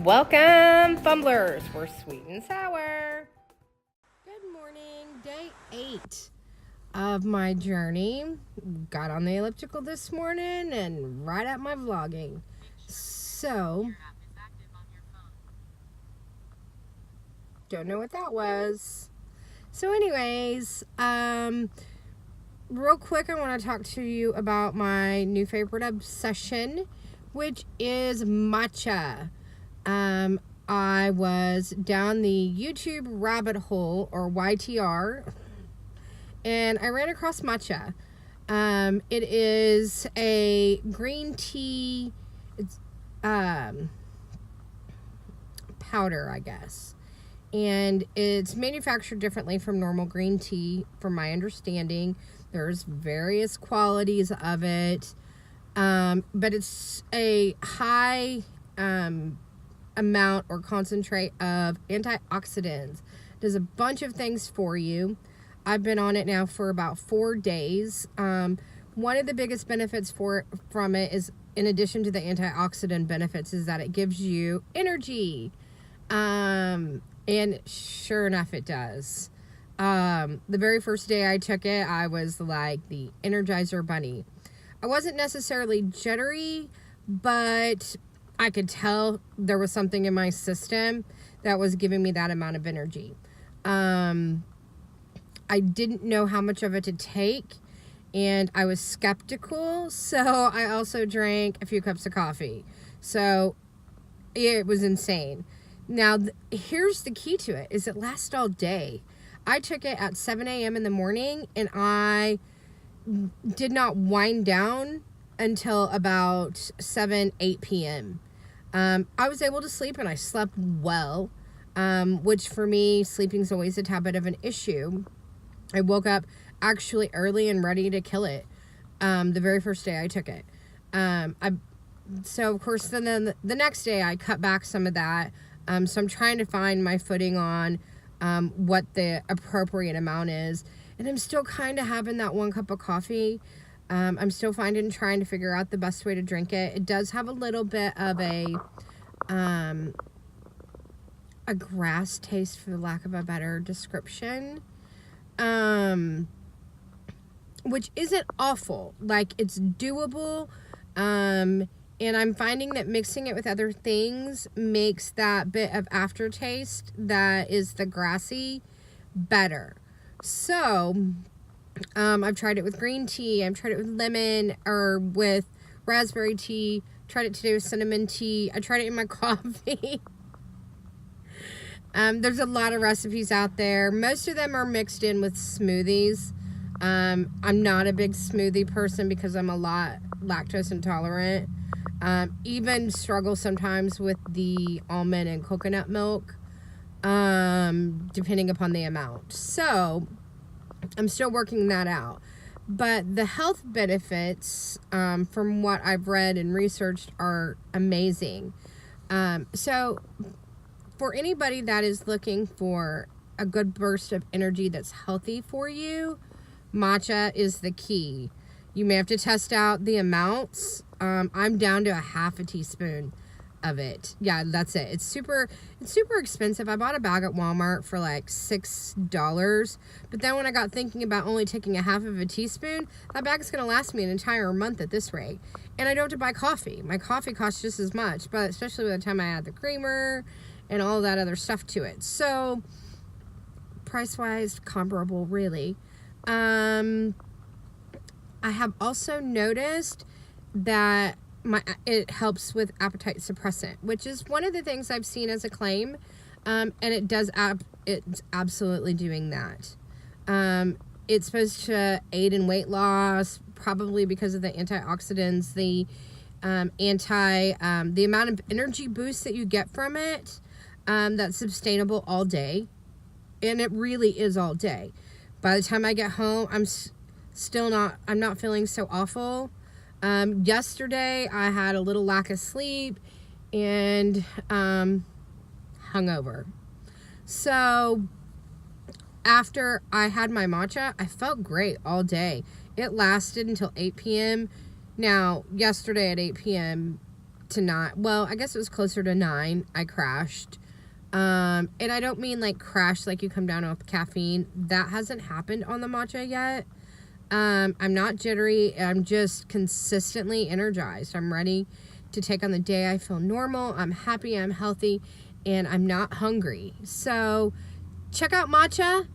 Welcome, Fumblers. We're sweet and sour. Good morning, day 8 of my journey. Got on the elliptical this morning and right at my vlogging. So, don't know what that was. So anyways, real quick, I want to talk to you about my new favorite obsession, which is matcha. I was down the YouTube rabbit hole, or YTR, and I ran across matcha. It is a green tea, it's, powder, I guess. And it's manufactured differently from normal green tea, from my understanding. There's various qualities of it. But it's a high, amount or concentrate of antioxidants. Does a bunch of things for you. I've been on it now for about 4 days. One of the biggest benefits from it is, in addition to the antioxidant benefits, is that it gives you energy. And sure enough, it does. The very first day I took it, I was like the Energizer Bunny. I wasn't necessarily jittery, but I could tell there was something in my system that was giving me that amount of energy. I didn't know how much of it to take, and I was skeptical, so I also drank a few cups of coffee. So it was insane. Now, here's the key to it, is it lasts all day. I took it at 7 a.m. in the morning, and I did not wind down until about 8 p.m. I was able to sleep, and I slept well, which for me, sleeping is always a tad bit of an issue. I woke up actually early and ready to kill it the very first day I took it. So, of course, then the next day I cut back some of that. So I'm trying to find my footing on what the appropriate amount is. And I'm still kind of having that 1 cup of coffee. I'm still trying to figure out the best way to drink it. It does have a little bit of a grass taste, for the lack of a better description. Which isn't awful. Like, it's doable. And I'm finding that mixing it with other things makes that bit of aftertaste that is the grassy better. So, I've tried it with green tea. I've tried it with lemon or with raspberry tea. Tried it today with cinnamon tea. I tried it in my coffee. There's a lot of recipes out there. Most of them are mixed in with smoothies. I'm not a big smoothie person because I'm a lot lactose intolerant. Even struggle sometimes with the almond and coconut milk, depending upon the amount. So, I'm still working that out. But the health benefits, from what I've read and researched, are amazing. So, for anybody that is looking for a good burst of energy that's healthy for you, matcha is the key. You may have to test out the amounts. I'm down to a half a teaspoon of it. Yeah, that's it. It's super expensive. I bought a bag at Walmart for like $6. But then when I got thinking about only taking a half of a teaspoon, that bag is going to last me an entire month at this rate. And I don't have to buy coffee. My coffee costs just as much, but especially by the time I add the creamer and all that other stuff to it. So, price-wise, comparable, really. I have also noticed that it helps with appetite suppressant, which is one of the things I've seen as a claim, and it does it's absolutely doing that. It's supposed to aid in weight loss, probably because of the antioxidants, the amount of energy boost that you get from it, that's sustainable all day, and it really is all day. By the time I get home, I'm not feeling so awful. Yesterday I had a little lack of sleep and hungover. So after I had my matcha, I felt great all day. It lasted until 8 p.m. Now, yesterday at 8 p.m., to 9. Well, I guess it was closer to 9. I crashed. And I don't mean like crash like you come down with caffeine. That hasn't happened on the matcha yet. I'm not jittery. I'm just consistently energized. I'm ready to take on the day. I feel normal. I'm happy. I'm healthy. And I'm not hungry. So check out matcha.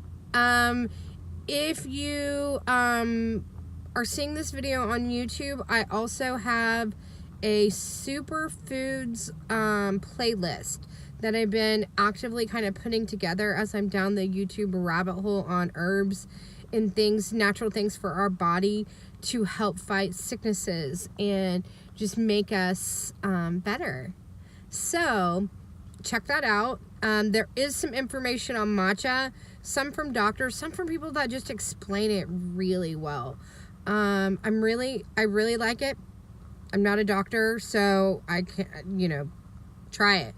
If you are seeing this video on YouTube, I also have a superfoods playlist that I've been actively kind of putting together as I'm down the YouTube rabbit hole on herbs and things, natural things for our body to help fight sicknesses and just make us better. So check that out. There is some information on matcha, some from doctors, some from people that just explain it really well. I really like it. I'm not a doctor, so I can't, try it.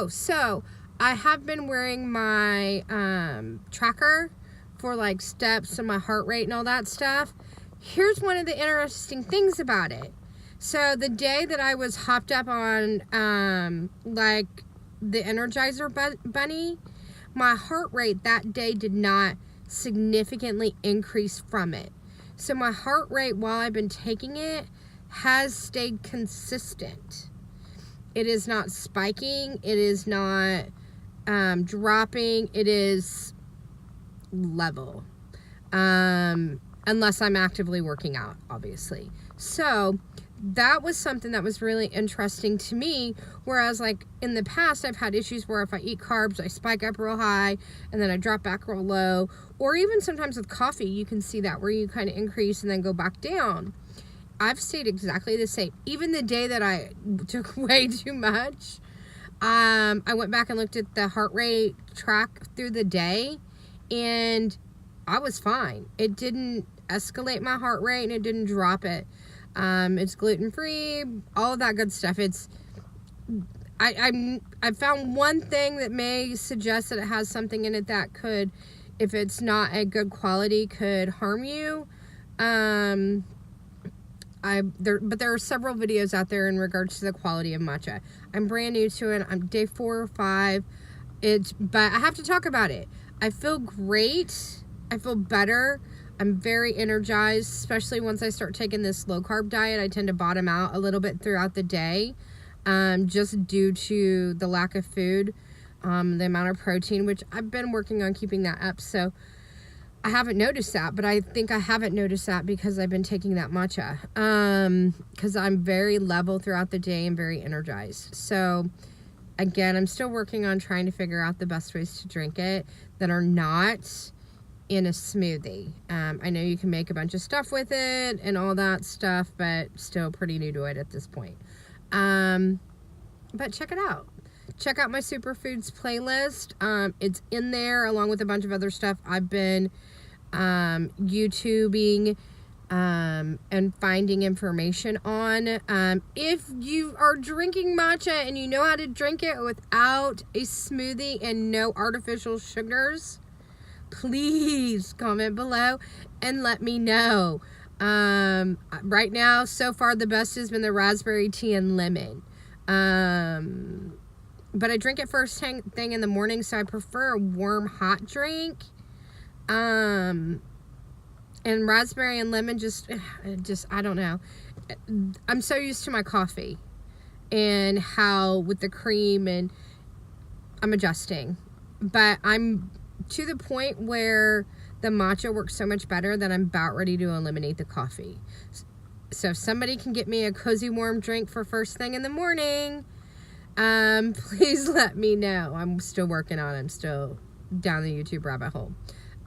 So I have been wearing my tracker for like steps and my heart rate and all that stuff. Here's one of the interesting things about it. So the day that I was hopped up on like the Energizer Bunny, my heart rate that day did not significantly increase from it. So my heart rate while I've been taking it has stayed consistent. It is not spiking. It is not dropping. It is level. Unless I'm actively working out, obviously. So that was something that was really interesting to me, whereas like in the past I've had issues where if I eat carbs I spike up real high and then I drop back real low, or even sometimes with coffee you can see that where you kind of increase and then go back down. I've stayed exactly the same. Even the day that I took way too much, I went back and looked at the heart rate track through the day and I was fine. It didn't escalate my heart rate and it didn't drop it. It's gluten-free, all of that good stuff. I found one thing that may suggest that it has something in it that could, if it's not a good quality, could harm you. But there are several videos out there in regards to the quality of matcha. I'm brand new to it. I'm day 4 or 5. But I have to talk about it. I feel great. I feel better. I'm very energized, especially once I start taking this low carb diet. I tend to bottom out a little bit throughout the day, just due to the lack of food, the amount of protein, which I've been working on keeping that up. So I haven't noticed that, but I think I haven't noticed that because I've been taking that matcha, because I'm very level throughout the day and very energized. So again, I'm still working on trying to figure out the best ways to drink it that are not in a smoothie. I know you can make a bunch of stuff with it and all that stuff, but still pretty new to it at this point. But check it out. Check out my superfoods playlist. It's in there along with a bunch of other stuff I've been YouTubing and finding information on. If you are drinking matcha and you know how to drink it without a smoothie and no artificial sugars, please comment below and let me know. Right now, so far, the best has been the raspberry tea and lemon. But I drink it first thing in the morning, so I prefer a warm, hot drink. And raspberry and lemon just, I don't know. I'm so used to my coffee and how with the cream, and I'm adjusting. But I'm to the point where the matcha works so much better that I'm about ready to eliminate the coffee. So if somebody can get me a cozy warm drink for first thing in the morning, please let me know. I'm still working on it. I'm still down the YouTube rabbit hole.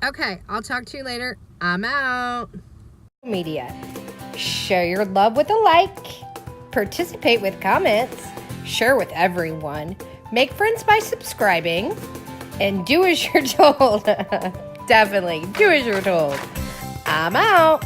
Okay, I'll talk to you later. I'm out. Media. Show your love with a like. Participate with comments. Share with everyone. Make friends by subscribing. And do as you're told. Definitely do as you're told. I'm out.